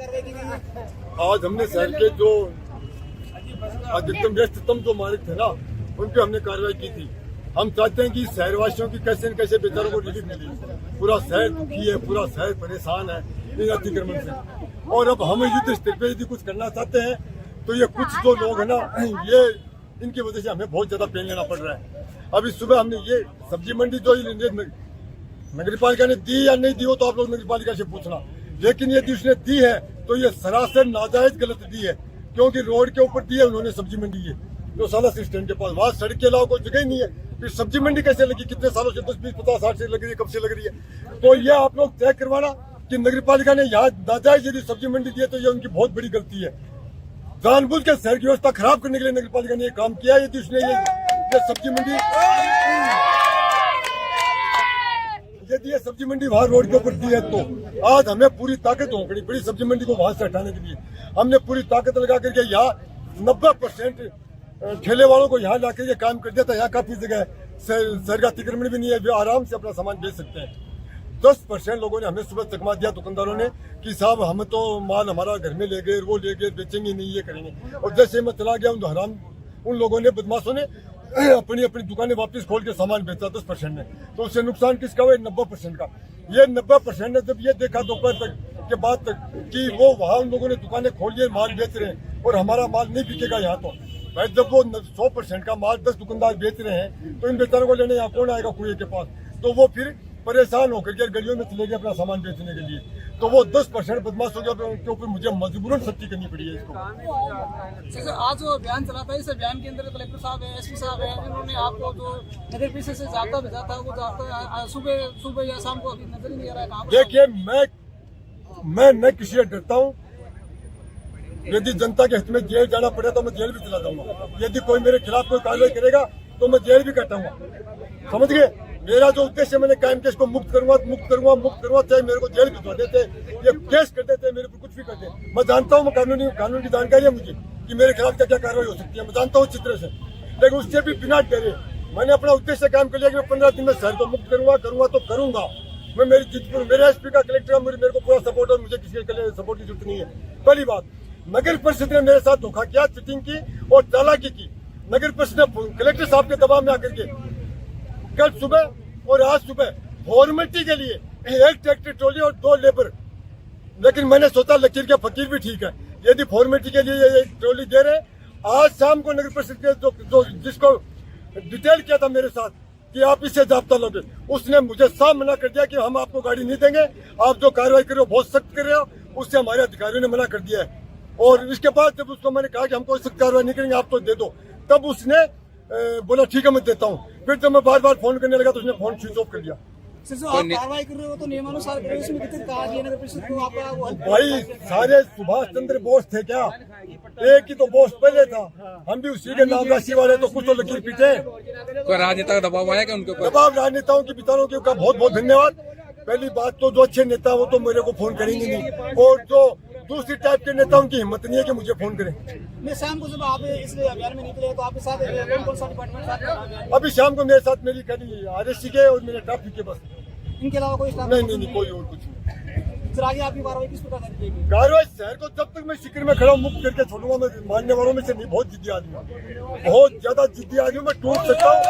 आज हमने शहर के जो अधिकतम व्यस्ततम जो मालिक थे ना, उन पे हमने कार्रवाई की थी। हम चाहते हैं कि शहरवासियों की कैसे न कैसे बेचारों को रिलीफ मिले। पूरा शहर दुखी है, पूरा शहर परेशान है इन अतिक्रमण से। और अब हम युद्ध स्तर पे यदि कुछ करना चाहते हैं तो ये कुछ जो लोग है ना, ये इनकी वजह से हमें बहुत ज्यादा पेन लेना पड़ रहा है। अभी सुबह हमने ये सब्जी मंडी जो नगर पालिका ने दी या नहीं दी हो तो आप लोग नगर पालिका से पूछना, लेकिन यदि उसने दी है तो ये सरासर नाजायज गलत दी है, क्योंकि रोड के ऊपर दी है उन्होंने सब्जी मंडी है जो साला स्टैंड के पास, वहाँ सड़क के अलावा कोई जगह ही नहीं है। फिर सब्जी मंडी कैसे लगी? कितने सालों से 10, 20, 50, 60 से लग रही है, कब से लग रही है? तो ये आप लोग तय करवाना कि नगर पालिका ने यहाँ नाजायज यदि सब्जी मंडी दी है तो ये उनकी बहुत बड़ी गलती है। जानबूझ के शहर की व्यवस्था खराब करने के लिए नगर पालिका ने ये काम किया। यदि उसने ये सब्जी मंडी वहाँ रोड के ऊपर दी है तो आज हमें पूरी ताकत होगी बड़ी सब्जी मंडी को वहां से हटाने के लिए। हमने पूरी ताकत लगा करके यहाँ 90% ठेले वालों को यहाँ लाकर ये काम कर दिया था। यहाँ काफी जगह शहर का अतिक्रमण भी नहीं है, वे आराम से अपना सामान बेच सकते हैं। 10% लोगों ने हमें सुबह चकमा दिया दुकानदारों ने कि साहब हम तो माल हमारा घर में ले गए, वो ले गए, बेचेंगे नहीं, ये करेंगे। और जैसे मैं चला गया उन लोगों ने, बदमाशों ने अपनी दुकानें वापस खोल के सामान बेचा 10% ने। तो उससे नुकसान किसका हुआ? 90% का। ये 90% ने जब ये देखा दोपहर तक के बाद तक कि वो वहाँ उन लोगों ने दुकानें खोली, माल बेच रहे हैं और हमारा माल नहीं बिकेगा यहाँ, तो भाई जब वो 100% का माल 10 दुकानदार बेच रहे हैं तो इन बेचारों को लेने यहाँ कौन आएगा कुएं के पास? तो वो फिर परेशान होकर के गलियों में चले गए अपना सामान बेचने के लिए। तो वो 10% बदमाश हो गया, उनके ऊपर मुझे मजबूरन सख्ती करनी पड़ी है इसको। आज जो अभियान चला था, इस अभियान के अंदर कलेक्टर साहब है, एसपी साहब है, इन्होंने आपको जो नगर परिषद से जाता भेजा था वो जाता सुबह या शाम को नजर ही नहीं आ रहा है। देखिए मैं न किसी से डरता हूँ। यदि जनता के हित में जेल जाना पड़े तो मैं जेल भी चला जाऊंगा। यदि कोई मेरे खिलाफ कोई कार्रवाई करेगा तो मैं जेल भी कटाऊंगा, समझ गए? मेरा जो उद्देश्य मैंने कायम केस को मुक्त करूंगा, चाहे मेरे को जेल भिजवा देते, ये केस कर देते, मेरे पर कुछ भी करते। मैं जानता हूँ, कानून की जानकारी है मुझे कि मेरे खिलाफ क्या क्या कार्रवाई हो सकती है, मैं जानता हूँ अच्छी तरह से। लेकिन उससे भी बिना डरे मैंने अपना उद्देश्य कायम कर लिया कि मैं 15 दिन में शहर को मुक्त करूंगा तो करूंगा। मैं मेरी जिद पर, मेरे एसपी का, कलेक्टर का मेरे को पूरा सपोर्ट है, मुझे किसी के सपोर्ट की जरूरत नहीं है। पहली बात, नगर परिषद ने मेरे साथ धोखा किया, चीटिंग की और चालाकी की। नगर परिषद ने कलेक्टर साहब के दबाव में आकर के कल सुबह और आज सुबह फॉर्मेलिटी के लिए 1 ट्रैक्टर ट्रॉली और 2 लेबर, लेकिन मैंने सोचा लकीर के फकीर भी ठीक है। यदि फॉर्मेलिटी के लिए ये ट्रॉली दे रहे, आज शाम को नगर परिषद के जिसको डिटेल किया था मेरे साथ कि आप इससे जाब्ता लोगे, उसने मुझे साफ मना कर दिया कि हम आपको गाड़ी नहीं देंगे, आप जो कार्रवाई कर रहे हो बहुत सख्त कर रहे हो। उससे हमारे अधिकारियों ने मना कर दिया है। और इसके बाद जब उसको मैंने कहा कि हम कोई सख्त कार्रवाई नहीं करेंगे, आप तो दे दो, तब उसने बोला ठीक है मैं देता हूँ। फिर जब मैं बार फोन करने लगा तो उसने फोन स्विच ऑफ कर दिया। आप कार्रवाई कर रहे हो तो नियमानुसार करो, इसमें कितने कहा नगर परिषद को आपका भाई सारे सुभाष चंद्र बोस थे क्या? एक ही तो बोस पहले था, हम भी उसी के नाम राशि वाले, तो कुछ तो लकीर पीटे। कोई राजनेता का दबाव आया क्या उनके ऊपर? दबाव राजनेताओं के विचारों के बहुत बहुत धन्यवाद। पहली बात तो जो अच्छे नेता वो तो मेरे को फोन करेंगे नहीं, और जो दूसरी टाइप के नेता उनकी हिम्मत नहीं है कि मुझे फोन करें। मैं शाम को जब आप इस अभियान में निकले तो आपके साथ कौन सा डिपार्टमेंट? अभी शाम को मेरे साथ मेरी करी आरएससी के और मेरे ट्रैफिक के बस, इनके अलावा कोई स्टाफ नहीं कोई और कुछ नहीं। फिर आगे आपकी कार्रवाई किस प्रकार की? कार्रवाई शहर को जब तक मैं शिविर में खड़ा मुक्त करके छोड़ूंगा। मैं मानने वालों में से नहीं, बहुत जिद्दी आदमी हूँ, बहुत ज्यादा जिद्दी आदमी, मैं टूट सकता हूँ।